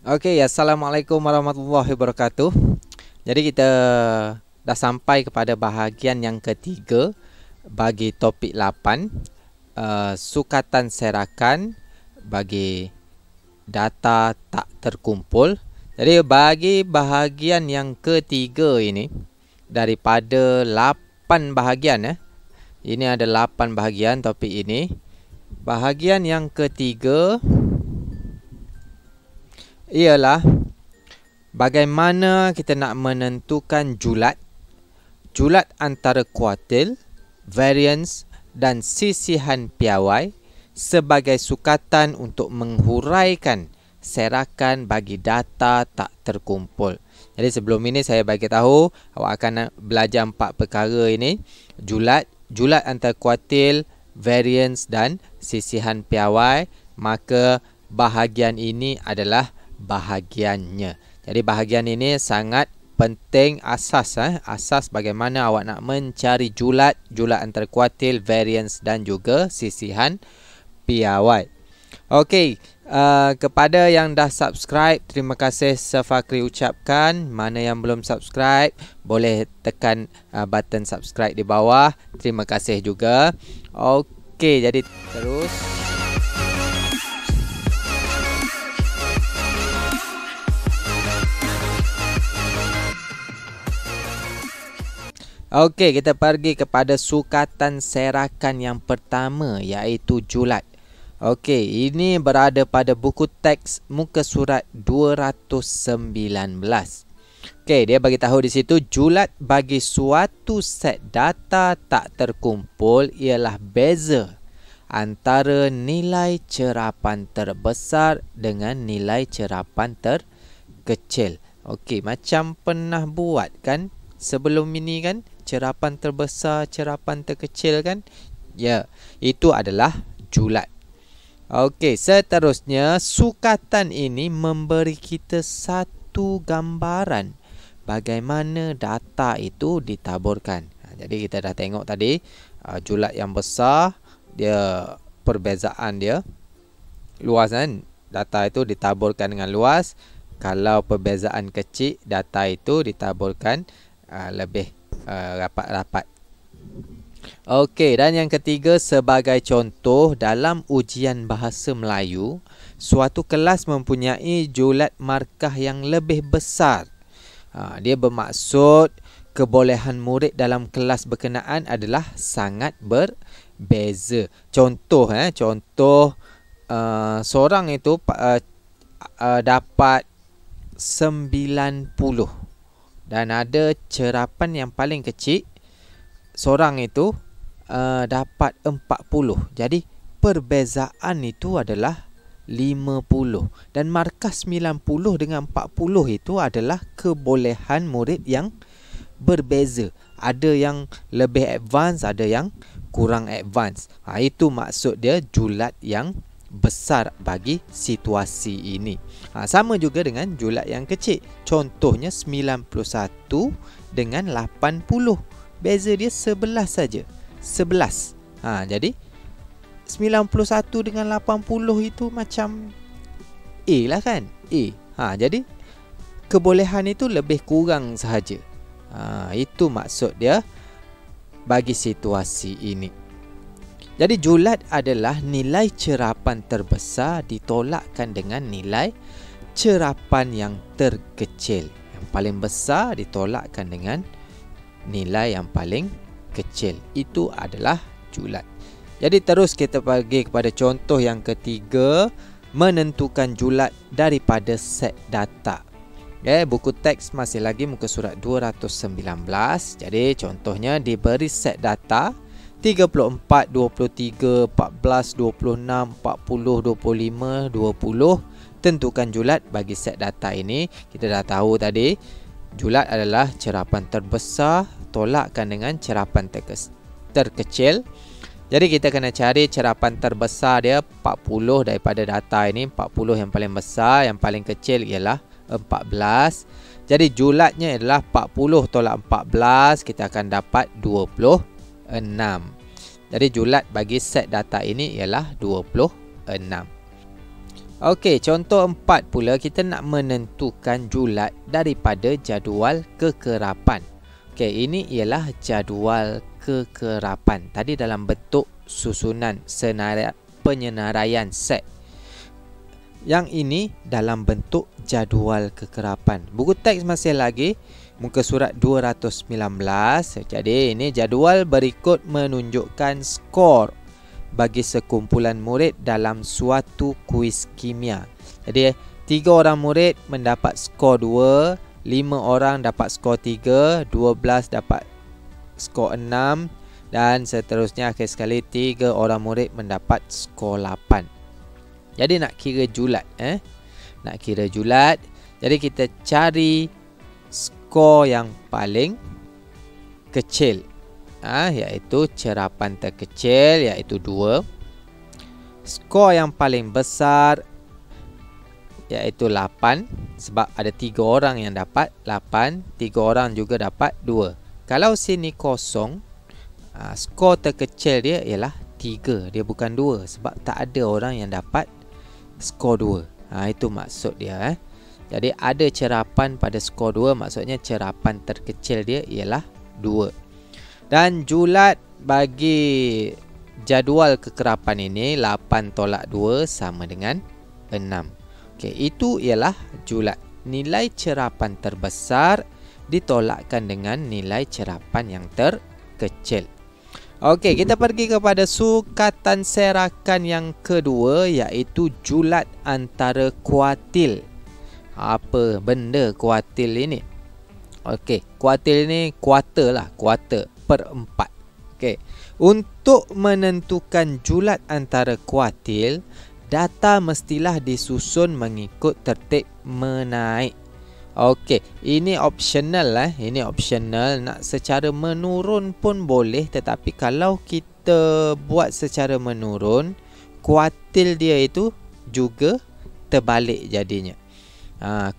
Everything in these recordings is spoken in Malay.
Okey, Assalamualaikum warahmatullahi wabarakatuh. Jadi kita dah sampai kepada bahagian yang ketiga bagi topik 8, sukatan serakan bagi data tak terkumpul. Jadi bagi bahagian yang ketiga ini, daripada 8 bahagian, ini ada 8 bahagian topik ini. Bahagian yang ketiga ialah bagaimana kita nak menentukan julat antara kuartil, variance dan sisihan piawai sebagai sukatan untuk menghuraikan serakan bagi data tak terkumpul. Jadi sebelum ini saya bagi tahu awak akan belajar 4 perkara ini: julat antara kuartil, variance dan sisihan piawai. Maka bahagian ini adalah bahagiannya. Jadi bahagian ini sangat penting, asas bagaimana awak nak mencari julat antara kuartil, variance dan juga sisihan piawai. Okey, kepada yang dah subscribe, terima kasih Safakri ucapkan. Mana yang belum subscribe, boleh tekan button subscribe di bawah. Terima kasih juga. Okey, jadi terus okey, kita pergi kepada sukatan serakan yang pertama, iaitu julat. Okey, ini berada pada buku teks muka surat 219. Okey, dia bagi tahu di situ julat bagi suatu set data tak terkumpul ialah beza antara nilai cerapan terbesar dengan nilai cerapan terkecil. Okey, macam pernah buat kan sebelum ini kan, cerapan terbesar, cerapan terkecil kan? Ya, itu adalah julat. Okey, seterusnya sukatan ini memberi kita satu gambaran bagaimana data itu ditaburkan. Jadi kita dah tengok tadi julat yang besar, dia perbezaan dia luas kan? Data itu ditaburkan dengan luas. Kalau perbezaan kecil, data itu ditaburkan lebih rapat-rapat. Okey, dan yang ketiga, sebagai contoh dalam ujian bahasa Melayu, suatu kelas mempunyai julat markah yang lebih besar. Dia bermaksud kebolehan murid dalam kelas berkenaan adalah sangat berbeza. Contoh, seorang itu dapat 90 dan ada cerapan yang paling kecil, seorang itu dapat 40. Jadi perbezaan itu adalah 50 dan markah 90 dengan 40 itu adalah kebolehan murid yang berbeza. Ada yang lebih advance, ada yang kurang advance. Itu maksud dia julat yang besar bagi situasi ini. Sama juga dengan julat yang kecil. Contohnya 91 dengan 80. Beza dia 11 saja. 11. Jadi 91 dengan 80 itu macam A lah kan? A. Jadi kebolehan itu lebih kurang sahaja. Itu maksud dia bagi situasi ini. Jadi julat adalah nilai cerapan terbesar ditolakkan dengan nilai cerapan yang terkecil. Yang paling besar ditolakkan dengan nilai yang paling kecil. Itu adalah julat. Jadi terus kita pergi kepada contoh yang ketiga, menentukan julat daripada set data. Buku teks masih lagi muka surat 219. Jadi contohnya diberi set data 34, 23, 14, 26, 40, 25, 20. Tentukan julat bagi set data ini. Kita dah tahu tadi, julat adalah cerapan terbesar tolakkan dengan cerapan terkecil. Jadi kita kena cari cerapan terbesar dia 40 daripada data ini. 40 yang paling besar, yang paling kecil ialah 14. Jadi julatnya adalah 40 tolak 14, kita akan dapat 26. Jadi julat bagi set data ini ialah 26. Okey, contoh 4 pula, kita nak menentukan julat daripada jadual kekerapan. Okey, ini ialah jadual kekerapan. Tadi dalam bentuk susunan penyenaraian set. Yang ini dalam bentuk jadual kekerapan. Buku teks masih lagi muka surat 219. Jadi ini jadual berikut menunjukkan skor bagi sekumpulan murid dalam suatu kuis kimia. Jadi 3 orang murid mendapat skor 2, 5 orang dapat skor 3, 12 dapat skor 6 dan seterusnya. Akhir sekali 3 orang murid mendapat skor 8. Jadi nak kira julat, nak kira julat, jadi kita cari skor yang paling kecil, iaitu cerapan terkecil, iaitu 2. Skor yang paling besar iaitu 8, sebab ada 3 orang yang dapat 8, 3 orang juga dapat 2. Kalau sini kosong, skor terkecil dia ialah 3, dia bukan 2, sebab tak ada orang yang dapat skor 2. Itu maksud dia. Jadi ada cerapan pada skor 2, maksudnya cerapan terkecil dia ialah 2. Dan julat bagi jadual kekerapan ini 8 tolak 2 sama dengan 6. Okey, itu ialah julat. Nilai cerapan terbesar ditolakkan dengan nilai cerapan yang terkecil. Okey, kita pergi kepada sukatan serakan yang kedua, iaitu julat antara kuartil. Apa benda kuartil ini? Okey, kuartil ini kuarter lah, kuarter per 4. Okey, untuk menentukan julat antara kuartil, data mestilah disusun mengikut tertib menaik. Okey, ini optional lah, ini optional. Nak secara menurun pun boleh, tetapi kalau kita buat secara menurun, kuartil dia itu juga terbalik jadinya.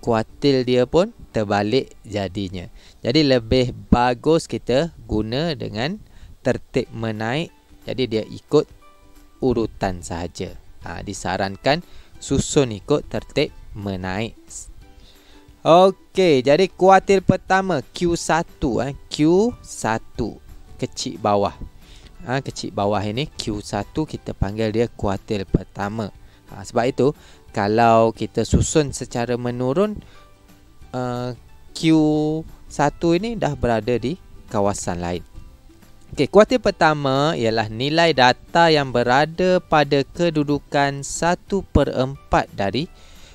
Kuartil dia pun terbalik jadinya. Jadi lebih bagus kita guna dengan tertib menaik. Jadi dia ikut urutan sahaja. Disarankan susun ikut tertib menaik. Okey, jadi kuartil pertama Q1, Q1 kecil bawah. Kecil bawah ini Q1, kita panggil dia kuartil pertama. Sebab itu kalau kita susun secara menurun, Q1 ini dah berada di kawasan lain. Okey, kuartil pertama ialah nilai data yang berada pada kedudukan 1/4 dari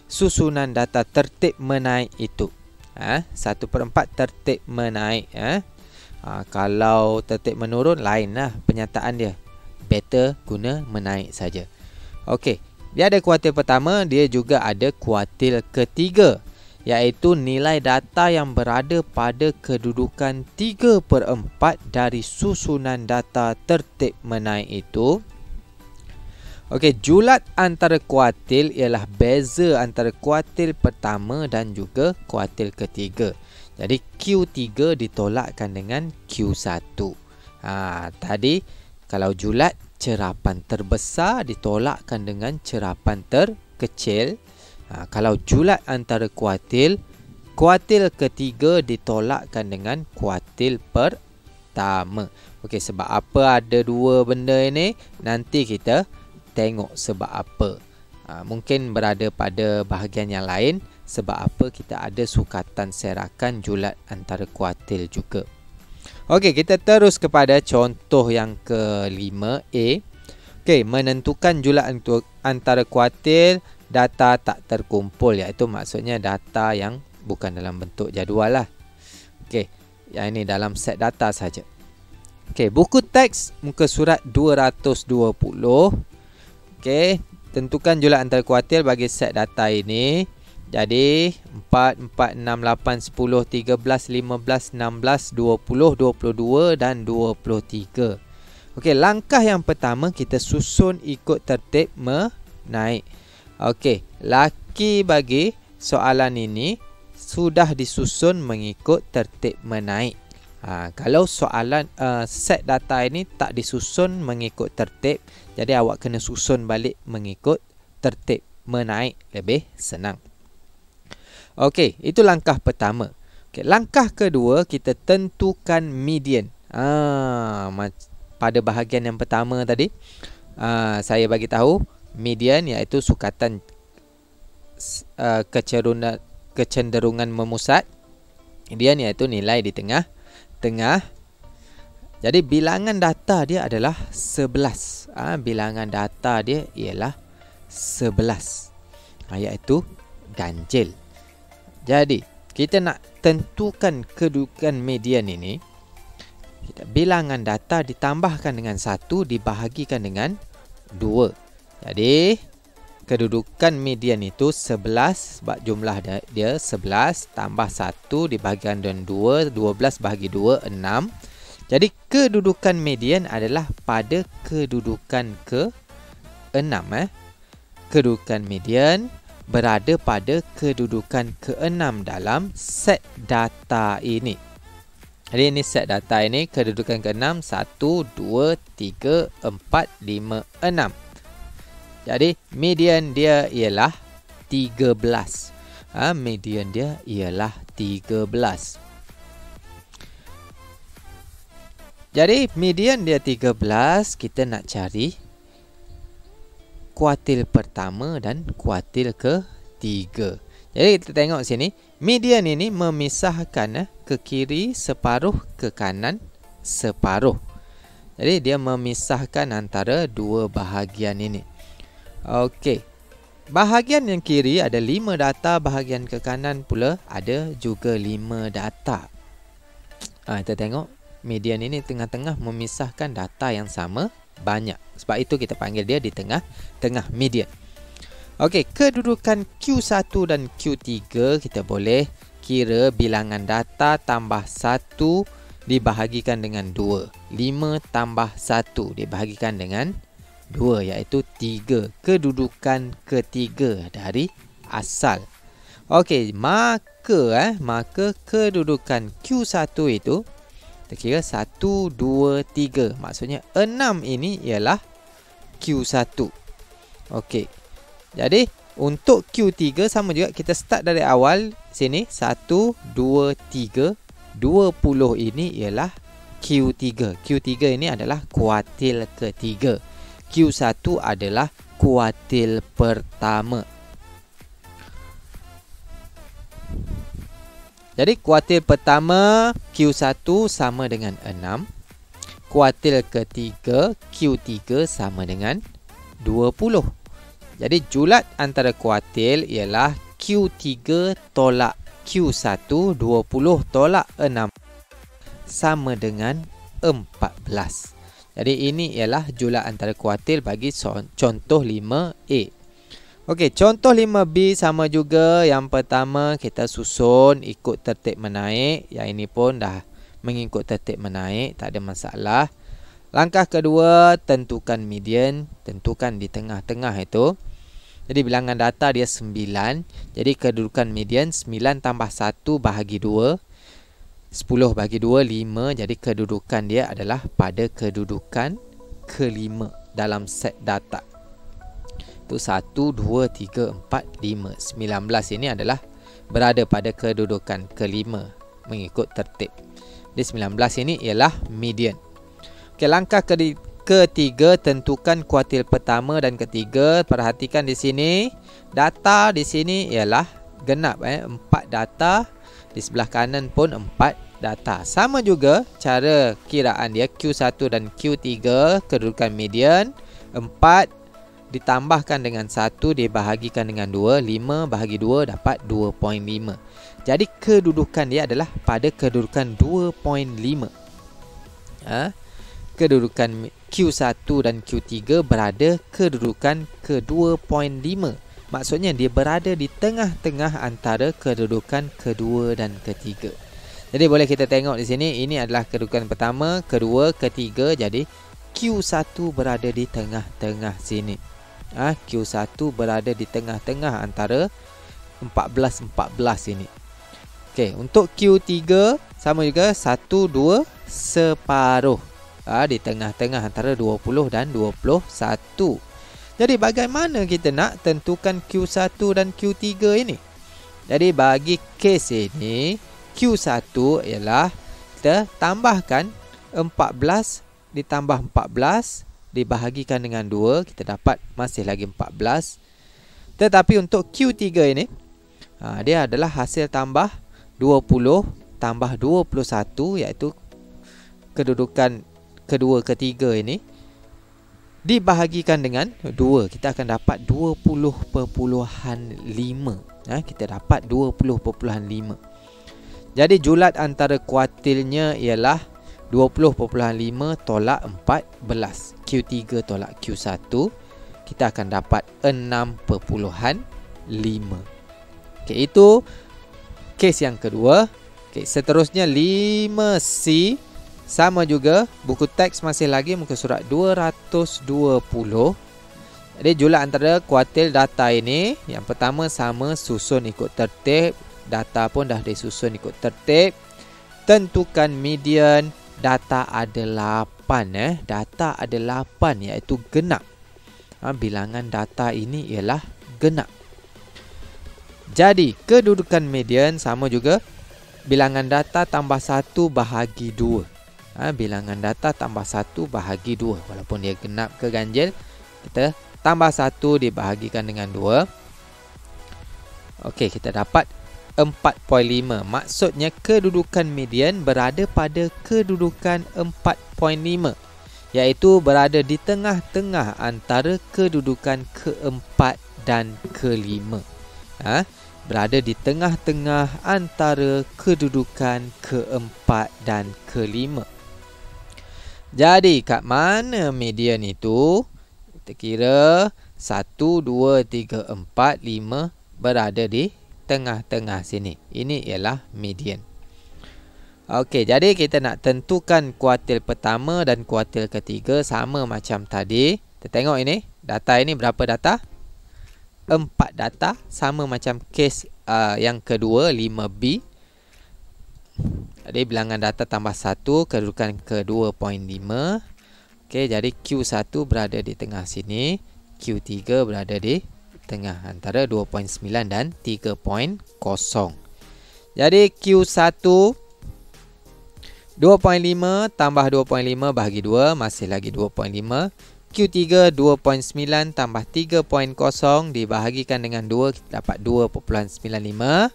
susunan data tertib menaik itu. 1/4 tertib menaik. Kalau tertib menurun, lain lah penyataan dia. Better guna menaik saja. Okey, dia ada kuartil pertama, dia juga ada kuartil ketiga, iaitu nilai data yang berada pada kedudukan 3/4 dari susunan data tertib menaik itu. Okey, julat antara kuartil ialah beza antara kuartil pertama dan juga kuartil ketiga. Jadi Q3 ditolakkan dengan Q1. Tadi kalau julat, cerapan terbesar ditolakkan dengan cerapan terkecil. Kalau julat antara kuartil, kuartil ketiga ditolakkan dengan kuartil pertama. Okey, sebab apa ada dua benda ini? Nanti kita tengok sebab apa. Mungkin berada pada bahagian yang lain, sebab apa kita ada sukatan serakan julat antara kuartil juga. Okey, kita terus kepada contoh yang kelima, A. Okey, menentukan julat antara kuartil, data tak terkumpul, iaitu maksudnya data yang bukan dalam bentuk jadual lah. Okey, yang ini dalam set data saja. Okey, buku teks muka surat 220. Okey, tentukan julat antara kuartil bagi set data ini. Jadi 4, 4, 6, 8, 10, 13, 15, 16, 20, 22 dan 23. Okey, langkah yang pertama kita susun ikut tertib menaik. Okey, laki bagi soalan ini sudah disusun mengikut tertib menaik. Kalau soalan set data ini tak disusun mengikut tertib, jadi awak kena susun balik mengikut tertib menaik lebih senang. Okey, itu langkah pertama. Okey, langkah kedua, kita tentukan median. Pada bahagian yang pertama tadi, saya bagi tahu median iaitu sukatan kecenderungan memusat. Median iaitu nilai di tengah-tengah. Jadi bilangan data dia adalah 11. Bilangan data dia ialah 11. Iaitu ganjil. Jadi kita nak tentukan kedudukan median ini. Bilangan data ditambahkan dengan 1 dibahagikan dengan 2. Jadi kedudukan median itu 11 sebab jumlah dia 11 tambah 1 dibahagikan dengan 2, 12 bahagi 2, 6. Jadi kedudukan median adalah pada kedudukan ke-6. Kedudukan median berada pada kedudukan ke-6 dalam set data ini. Jadi ini set data ini, kedudukan ke-6, 1, 2, 3, 4, 5, 6. Jadi median dia ialah 13. Median dia ialah 13. Jadi median dia 13, kita nak cari kuartil pertama dan kuartil ketiga. Jadi kita tengok sini, median ini memisahkan ke kiri separuh, ke kanan separuh. Jadi dia memisahkan antara dua bahagian ini. Okey. Bahagian yang kiri ada 5 data, bahagian ke kanan pula ada juga 5 data. Kita tengok median ini tengah-tengah memisahkan data yang sama banyak. Sebab itu kita panggil dia di tengah-tengah median. Okey, kedudukan Q1 dan Q3 kita boleh kira bilangan data tambah 1 dibahagikan dengan 2. 5 tambah 1 dibahagikan dengan 2 iaitu 3. Kedudukan ketiga dari asal. Okey, maka kedudukan Q1 itu kita kira 1, 2, 3. Maksudnya 6 ini ialah Q1. Okey. Jadi untuk Q3 sama juga, kita start dari awal sini. 1, 2, 3. 20 ini ialah Q3. Q3 ini adalah kuartil ketiga. Q1 adalah kuartil pertama. Jadi kuartil pertama Q1 sama dengan 6. Kuartil ketiga Q3 sama dengan 20. Jadi julat antara kuartil ialah Q3 tolak Q1, 20 tolak 6 sama dengan 14. Jadi ini ialah julat antara kuartil bagi contoh 5A. Okey, contoh 5B sama juga. Yang pertama kita susun ikut tertib menaik. Yang ini pun dah mengikut tertib menaik, tak ada masalah. Langkah kedua, tentukan median, tentukan di tengah-tengah itu. Jadi bilangan data dia 9. Jadi kedudukan median 9 tambah 1 bahagi 2. 10 bahagi 2, 5. Jadi kedudukan dia adalah pada kedudukan ke-5 dalam set data. Itu 1, 2, 3, 4, 5. 19 ini adalah berada pada kedudukan ke-5 mengikut tertib. Jadi 19 ini ialah median. Okey, langkah ketiga, tentukan kuartil pertama dan ketiga. Perhatikan di sini, data di sini ialah genap 4 data. Di sebelah kanan pun 4 data. Sama juga cara kiraan dia Q1 dan Q3, kedudukan median 4 ditambahkan dengan 1 dibahagikan dengan 2, 5 bahagi 2 dapat 2.5. Jadi kedudukan dia adalah pada kedudukan 2.5. Kedudukan Q1 dan Q3 berada kedudukan ke 2.5. Maksudnya dia berada di tengah-tengah antara kedudukan kedua dan ketiga. Jadi boleh kita tengok di sini, ini adalah kedudukan pertama, kedua, ketiga. Jadi Q1 berada di tengah-tengah sini. Q1 berada di tengah-tengah antara 14 ini. Okey, untuk Q3 sama juga 1, 2 separuh. Di tengah-tengah antara 20 dan 21. Jadi bagaimana kita nak tentukan Q1 dan Q3 ini? Jadi bagi kes ini, Q1 ialah kita tambahkan 14 ditambah 14 dibahagikan dengan 2, kita dapat masih lagi 14. Tetapi untuk Q3 ini, dia adalah hasil tambah 20 tambah 21, iaitu kedudukan kedua ketiga ini dibahagikan dengan 2, kita akan dapat 20.5. Kita dapat 20.5. Jadi julat antara kuartilnya ialah 20.5 tolak 14. Q3 tolak Q1, kita akan dapat 6.5. Okey, itu kes yang kedua. Okey, seterusnya 5C. Sama juga, buku teks masih lagi muka surat 220. Jadi julat antara kuartil data ini, yang pertama sama susun ikut tertib. Data pun dah disusun ikut tertib. Tentukan median. Data ada 8. Data ada 8, iaitu genap. Bilangan data ini ialah genap. Jadi kedudukan median sama juga. Bilangan data tambah 1 bahagi 2. Bilangan data tambah 1 bahagi 2. Walaupun dia genap ke ganjil, kita tambah 1 dibahagikan dengan 2. Okey, kita dapat 4.5. Maksudnya kedudukan median berada pada kedudukan 4.5, iaitu berada di tengah-tengah antara kedudukan keempat dan kelima. Berada di tengah-tengah antara kedudukan keempat dan kelima. Jadi kat mana median itu? Kita kira 1, 2, 3, 4, 5 berada di tengah-tengah sini. Ini ialah median. Okey, jadi kita nak tentukan kuartil pertama dan kuartil ketiga sama macam tadi. Kita tengok ini, data ini berapa data? 4 data, sama macam kes yang kedua, 5B. Jadi bilangan data tambah 1, kedudukan ke 2.5. Okey, jadi Q1 berada di tengah sini, Q3 berada di tengah antara 2.9 dan 3.0. Jadi Q1 2.5 tambah 2.5 bahagi 2, masih lagi 2.5. Q3 2.9 tambah 3.0 dibahagikan dengan 2, kita dapat 2.95.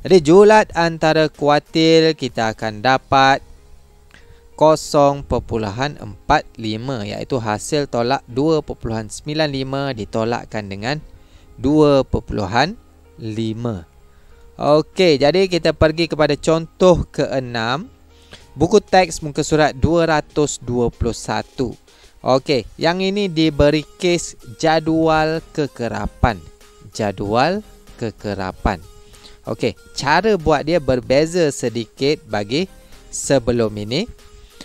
Jadi julat antara kuartil kita akan dapat 0.45, iaitu hasil tolak 2.95 ditolakkan dengan 2.5. Okey, jadi kita pergi kepada contoh ke-6. Buku teks muka surat 221. Okey, yang ini diberi kes jadual kekerapan. Jadual kekerapan. Okey, cara buat dia berbeza sedikit bagi sebelum ini,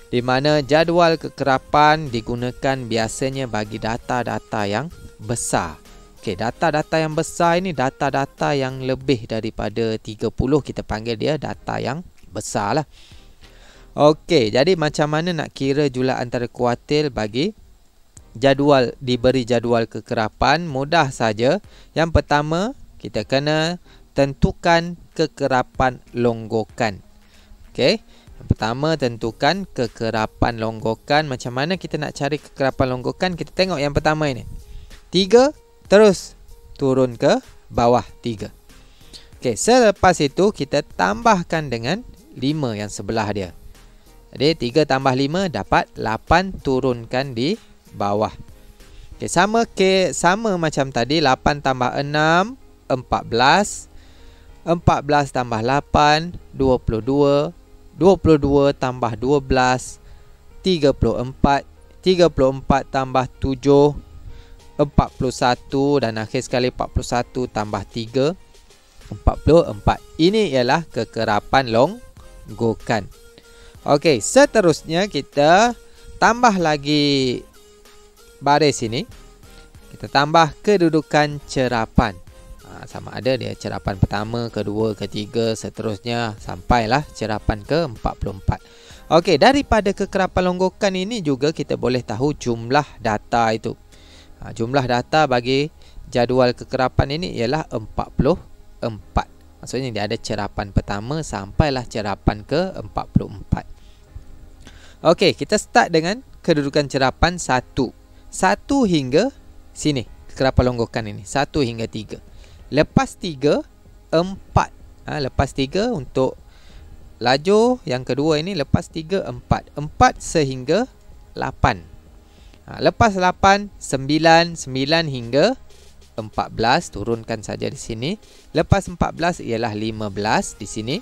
di mana jadual kekerapan digunakan biasanya bagi data-data yang besar. Okey, data-data yang besar ini data-data yang lebih daripada 30, kita panggil dia data yang besar lah. Okey, jadi macam mana nak kira julat antara kuartil bagi jadual, diberi jadual kekerapan? Mudah saja. Yang pertama, kita kena tentukan kekerapan longgokan. Okey, yang pertama tentukan kekerapan longgokan. Macam mana kita nak cari kekerapan longgokan? Kita tengok yang pertama ini, 3 terus turun ke bawah 3. Okey, selepas itu kita tambahkan dengan 5 yang sebelah dia. Jadi 3 tambah 5 dapat 8, turunkan di bawah. Okey, sama macam tadi, 8 tambah 6 14. 14 tambah 8 22. 22 tambah 12 34. 34 tambah 7 41, dan akhir sekali 41 tambah 3 44. Ini ialah kekerapan longgokan. Okey, seterusnya kita tambah lagi baris ini. Kita tambah kedudukan cerapan. Sama ada dia cerapan pertama, kedua, ketiga, seterusnya sampailah cerapan ke-44. Okey, daripada kekerapan longgokan ini juga kita boleh tahu jumlah data itu. Jumlah data bagi jadual kekerapan ini ialah 44. Maksudnya dia ada cerapan pertama sampailah cerapan ke-44. Okey, kita start dengan kedudukan cerapan 1. 1 hingga sini, kekerapan longgokan ini. 1 hingga 3. Lepas 3, 4. Lepas 3 untuk lajur yang kedua ini, lepas 3, 4. 4 sehingga 8. Lepas 8, 9. 9 hingga 14. Turunkan saja di sini. Lepas 14 ialah 15 di sini.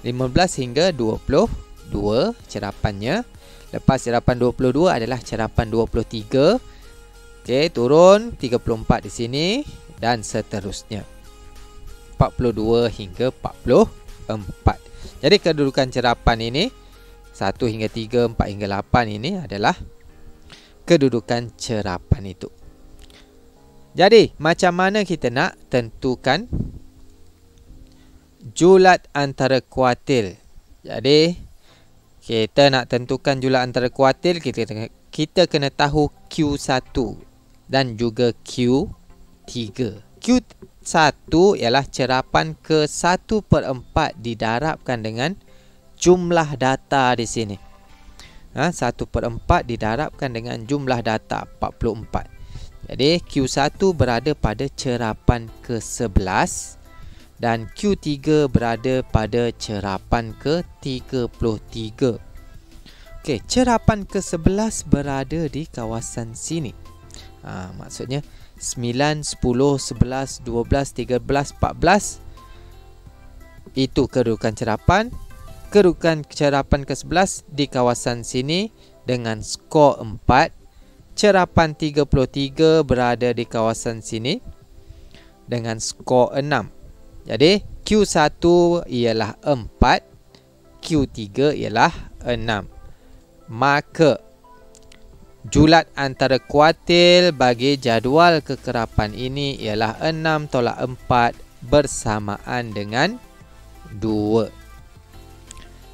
15 hingga 22 cerapannya. Lepas cerapan 22 adalah cerapan 23. Okey, turun 34 di sini dan seterusnya. 42 hingga 44. Jadi kedudukan cerapan ini 1 hingga 3, 4 hingga 8 ini adalah kedudukan cerapan itu. Jadi, macam mana kita nak tentukan julat antara kuartil? Jadi, kita nak tentukan julat antara kuartil, kita kena tahu Q1 dan juga Q3. Q1 ialah cerapan ke-1/4 didarabkan dengan jumlah data di sini. 1/4 didarabkan dengan jumlah data 44. Jadi Q1 berada pada cerapan ke-11 dan Q3 berada pada cerapan ke-33. Okey, cerapan ke-11 berada di kawasan sini. Maksudnya 9, 10, 11, 12, 13, 14. Itu kedudukan cerapan. Kedudukan cerapan ke-11 di kawasan sini dengan skor 4. Cerapan 33 berada di kawasan sini dengan skor 6. Jadi Q1 ialah 4, Q3 ialah 6. Maka julat antara kuartil bagi jadual kekerapan ini ialah 6 tolak 4 bersamaan dengan 2.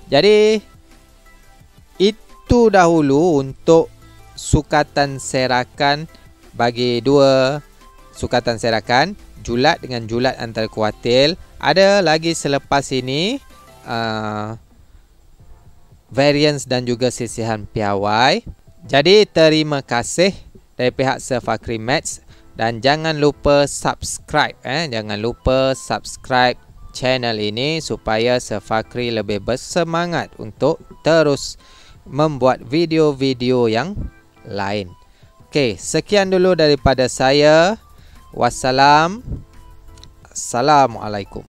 Jadi itu dahulu untuk sukatan serakan bagi dua sukatan serakan, julat dengan julat antara kuartil. Ada lagi selepas ini variance dan juga sisihan piawai. Jadi terima kasih dari pihak Sir Fakri Maths dan jangan lupa subscribe jangan lupa subscribe channel ini supaya Sir Fakri lebih bersemangat untuk terus membuat video-video yang lain. Okey, sekian dulu daripada saya. Assalamualaikum.